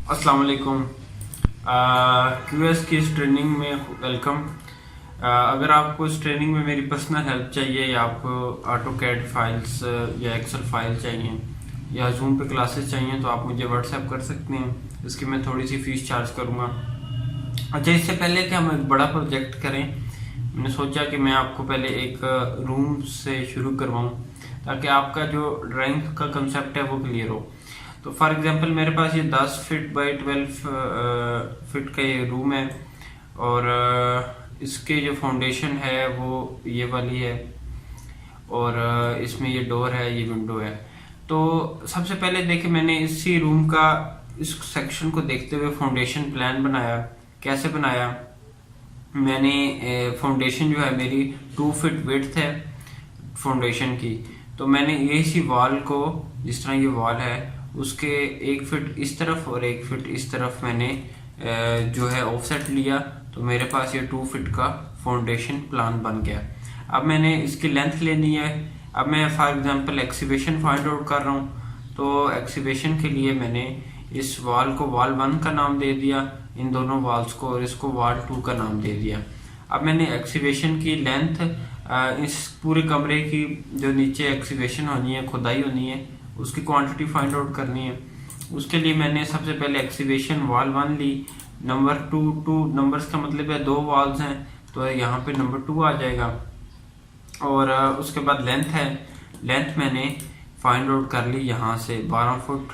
अस्सलाम वालेकुम। क्यूएस की इस ट्रेनिंग में वेलकम। अगर आपको इस ट्रेनिंग में मेरी पर्सनल हेल्प चाहिए या आपको ऑटो कैड फाइल्स या एक्सेल फाइल चाहिए या जूम पे क्लासेस चाहिए तो आप मुझे व्हाट्सएप कर सकते हैं। इसकी मैं थोड़ी सी फीस चार्ज करूँगा। अच्छा, इससे पहले कि हम एक बड़ा प्रोजेक्ट करें, मैंने सोचा कि मैं आपको पहले एक रूम से शुरू करवाऊँ ताकि आपका जो ड्राइंग का कंसेप्ट है वो क्लियर हो। तो फॉर एग्जांपल मेरे पास ये 10 फीट बाई 12 फीट का ये रूम है और इसके जो फाउंडेशन है वो ये वाली है और इसमें ये डोर है, ये विंडो है। तो सबसे पहले देखिए, मैंने इसी रूम का इस सेक्शन को देखते हुए फाउंडेशन प्लान बनाया। कैसे बनाया? मैंने फाउंडेशन जो है मेरी 2 फीट विड्थ है फाउंडेशन की, तो मैंने ये इसी वॉल को, जिस तरह ये वॉल है उसके 1 फीट इस तरफ और 1 फीट इस तरफ मैंने जो है ऑफसेट लिया, तो मेरे पास ये 2 फीट का फाउंडेशन प्लान बन गया। अब मैंने इसकी लेंथ लेनी है। अब मैं for example excavation find out कर रहा हूँ, तो एक्सीवेशन के लिए मैंने इस वॉल को वॉल 1 का नाम दे दिया, इन दोनों वॉल्स को, और इसको वॉल 2 का नाम दे दिया। अब मैंने एक्सीवेशन की लेंथ, इस पूरे कमरे की जो नीचे एक्सीवेशन होनी है, खुदाई होनी है, उसकी क्वांटिटी फाइंड आउट करनी है। उसके लिए मैंने सबसे पहले एक्सीवेशन वॉल 1 ली, नंबर 2 नंबर्स का मतलब है 2 वॉल्स हैं, तो यहाँ पे नंबर 2 आ जाएगा। और उसके बाद लेंथ है, लेंथ मैंने फाइंड आउट कर ली यहाँ से 12 फुट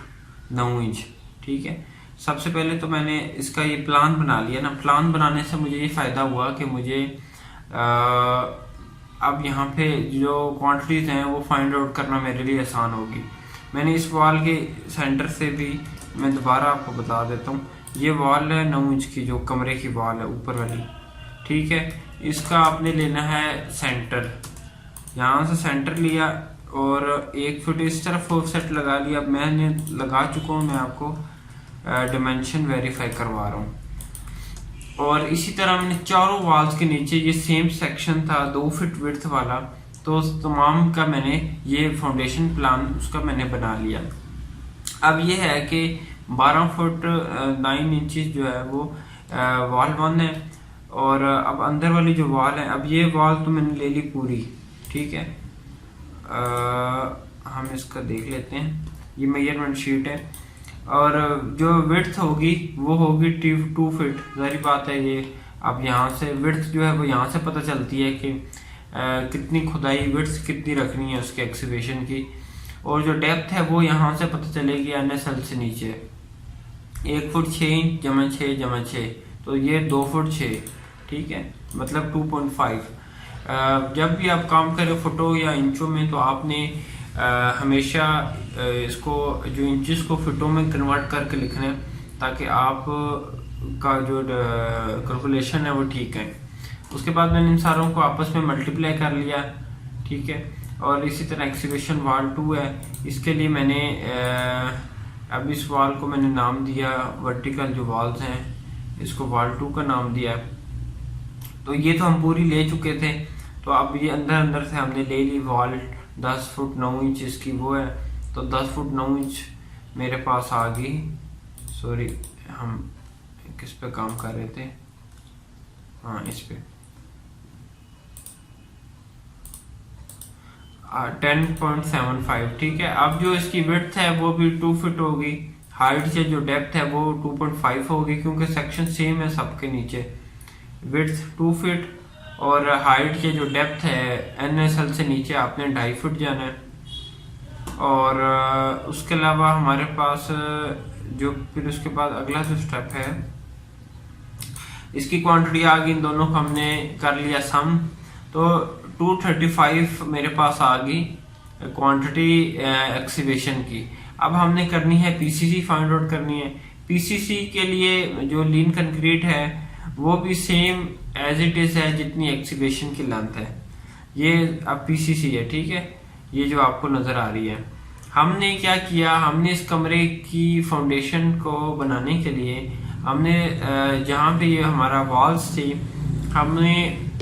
9 इंच। ठीक है, सबसे पहले तो मैंने इसका ये प्लान बना लिया ना। प्लान बनाने से मुझे ये फ़ायदा हुआ कि मुझे अब यहाँ पे जो क्वांटिटीज हैं वो फाइंड आउट करना मेरे लिए आसान होगी। मैंने इस वॉल के सेंटर से भी, मैं दोबारा आपको बता देता हूँ, ये वॉल है 9 इंच की, जो कमरे की वॉल है ऊपर वाली। ठीक है, इसका आपने लेना है सेंटर, यहाँ से सेंटर लिया और 1 फुट इस तरफ ऑफसेट लगा लिया। अब मैंने लगा चुका हूँ, मैं आपको डिमेंशन वेरीफाई करवा रहा हूँ। और इसी तरह मैंने चारों वॉल्स के नीचे ये सेम सेक्शन था 2 फीट विड्थ वाला, तो उस तमाम का मैंने ये फाउंडेशन प्लान उसका मैंने बना लिया। अब ये है कि 12 फुट 9 इंचेस जो है वो वॉल 1 है, और अब अंदर वाली जो वॉल है, अब ये वॉल तो मैंने ले ली पूरी। ठीक है, हम इसका देख लेते हैं, ये मेजरमेंट शीट है और जो विड्थ होगी वो होगी 2 फीट। सारी बात है ये। अब यहाँ से विड्थ जो है वो यहाँ से पता चलती है कि कितनी खुदाई, विड्थ कितनी रखनी है उसके एक्सीवेशन की, और जो डेप्थ है वो यहाँ से पता चलेगी NSL से नीचे 1 फुट 6 इंच जमा 6 जमा 6, तो ये 2 फुट 6। ठीक है, मतलब 2.5। जब भी आप काम करें फुटों या इंचों में, तो आपने हमेशा इसको जो इंचेस को फुटों में कन्वर्ट करके लिखना है, ताकि आप का जो कैलकुलेशन है वो ठीक है। उसके बाद मैंने इन सारों को आपस में मल्टीप्लाई कर लिया। ठीक है, और इसी तरह एक्सीवेशन वॉल 2 है, इसके लिए मैंने अब इस वॉल को मैंने नाम दिया, वर्टिकल जो वॉल्स हैं इसको वॉल 2 का नाम दिया। तो ये तो हम पूरी ले चुके थे, तो अब ये अंदर अंदर से हमने ले ली वॉल 10 फुट 9 इंच इसकी वो है, तो 10 फुट 9 इंच मेरे पास आ गई। सॉरी, हम किस पे काम कर रहे थे? हाँ, इस पे 10.75। ठीक है, अब जो इसकी विड्थ है वो भी 2 फीट होगी, हाइट से जो डेप्थ है वो 2.5 होगी, क्योंकि सेक्शन सेम है सबके नीचे। विड्थ 2 फीट और हाइट के जो डेप्थ है NSL से नीचे आपने 2.5 फुट जाना है। और उसके अलावा हमारे पास जो फिर उसके बाद अगला जो स्टेप है, इसकी क्वांटिटी आ गई, इन दोनों को हमने कर लिया सम, तो 235 मेरे पास आ गई क्वांटिटी एक्सीवेशन की। अब हमने करनी है PCC फाइंड आउट करनी है। PCC के लिए जो लीन कंक्रीट है वो भी सेम एज इट इज है जितनी एक्सीवेशन की लेंथ है। ये अब PCC है। ठीक है, ये जो आपको नजर आ रही है। हमने क्या किया, हमने इस कमरे की फाउंडेशन को बनाने के लिए हमने जहाँ पे ये हमारा वॉल्स थी, हमने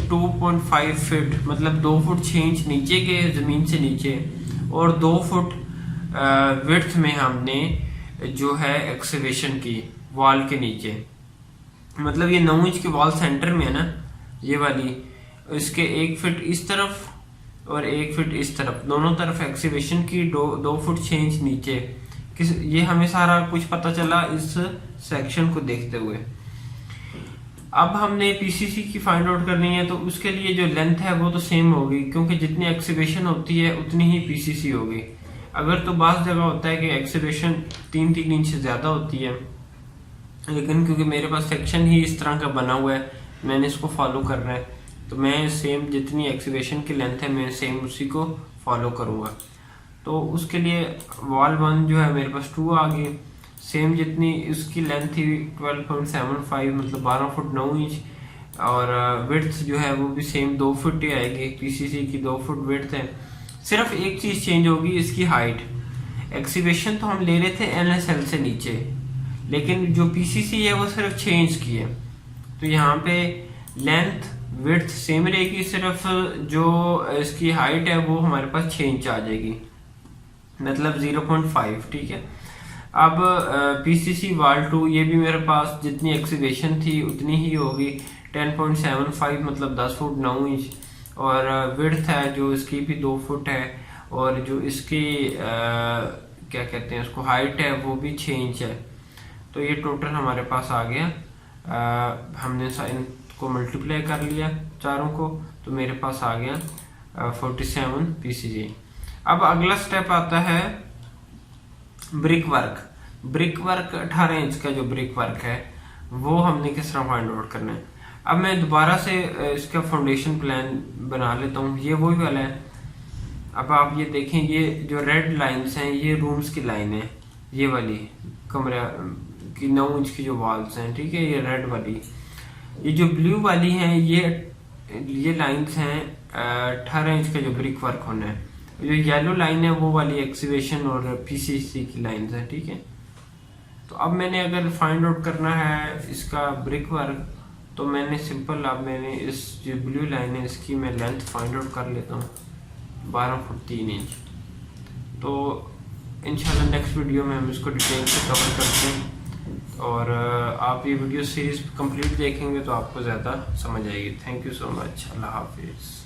2.5 फीट मतलब 2 फुट 6 इंच नीचे के जमीन से नीचे और 2 फुट विड्थ में हमने जो है एक्सकेवेशन की वॉल के नीचे, मतलब ये 9 इंच की वॉल सेंटर में है ना, ये वाली, इसके 1 फीट इस तरफ और 1 फीट इस तरफ, दोनों तरफ एक्सकेवेशन की 2 फुट 6 इंच नीचे। ये हमें सारा कुछ पता चला इस सेक्शन को देखते हुए। अब हमने पीसीसी की फाइंड आउट करनी है, तो उसके लिए जो लेंथ है वो तो सेम होगी, क्योंकि जितनी एक्सकेवेशन होती है उतनी ही पीसीसी होगी। अगर तो बास जगह होता है कि एक्सकेवेशन 3 इंच से ज्यादा होती है, लेकिन क्योंकि मेरे पास सेक्शन ही इस तरह का बना हुआ है, मैंने इसको फॉलो करना है, तो मैं सेम जितनी एक्सकेवेशन की लेंथ है मैं सेम उसी को फॉलो करूंगा। तो उसके लिए वॉल 1 जो है मेरे पास 2 आ गई, सेम जितनी इसकी लेंथ थी 12.75 मतलब 12 फुट 9 इंच, और विड्थ जो है वो भी सेम 2 फुट ही आएगी, पीसीसी की 2 फुट विड्थ है। सिर्फ एक चीज चेंज होगी, इसकी हाइट। एक्सकेवेशन तो हम ले रहे थे एनएसएल से नीचे, लेकिन जो पीसीसी है वो सिर्फ 6 इंच की है, तो यहाँ पे लेंथ विड्थ सेम रहेगी, सिर्फ जो इसकी हाइट है वो हमारे पास 6 इंच आ जाएगी, मतलब 0.5। ठीक है। अब पीसीसी वॉल 2, ये भी मेरे पास जितनी एक्सकेवेशन थी उतनी ही होगी, 10.75 मतलब 10 फुट 9 इंच, और विड्थ है जो इसकी भी 2 फुट है, और जो इसकी क्या कहते हैं उसको हाइट है वो भी 6 इंच है। तो ये टोटल हमारे पास आ गया, हमने इनको मल्टीप्लाई कर लिया चारों को, तो मेरे पास आ गया 47 पीसीसी। अब अगला स्टेप आता है brick work. Brick work 18 inch का जो ब्रिक वर्क है वो हमने किस तरह फाइंड आउट करना है। अब मैं दोबारा से इसका फाउंडेशन प्लान बना लेता हूँ, ये वही वाला है। अब आप ये देखें, ये जो रेड लाइंस हैं ये रूम्स की लाइन है, ये वाली कमरा की 9 इंच की जो वॉल्स हैं, ठीक है, ये रेड वाली। ये जो ब्लू वाली हैं ये लाइंस हैं 18 इंच का जो ब्रिक वर्क होना है। जो येलो लाइन है वो वाली एक्सकेवेशन और पीसीसी की लाइंस है, ठीक है। तो अब मैंने अगर फाइंड आउट करना है इसका ब्रिक वर्क, तो मैंने सिंपल, अब मैंने इस जो ब्लू लाइन है इसकी मैं लेंथ फाइंड आउट कर लेता हूँ 12 फुट 3 इंच। तो इंशाल्लाह नेक्स्ट वीडियो में हम इसको डिटेल से कवर करते हैं, और आप ये वीडियो सीरीज कंप्लीट देखेंगे तो आपको ज़्यादा समझ आएगी। Thank you so much. Allah हाफिज़।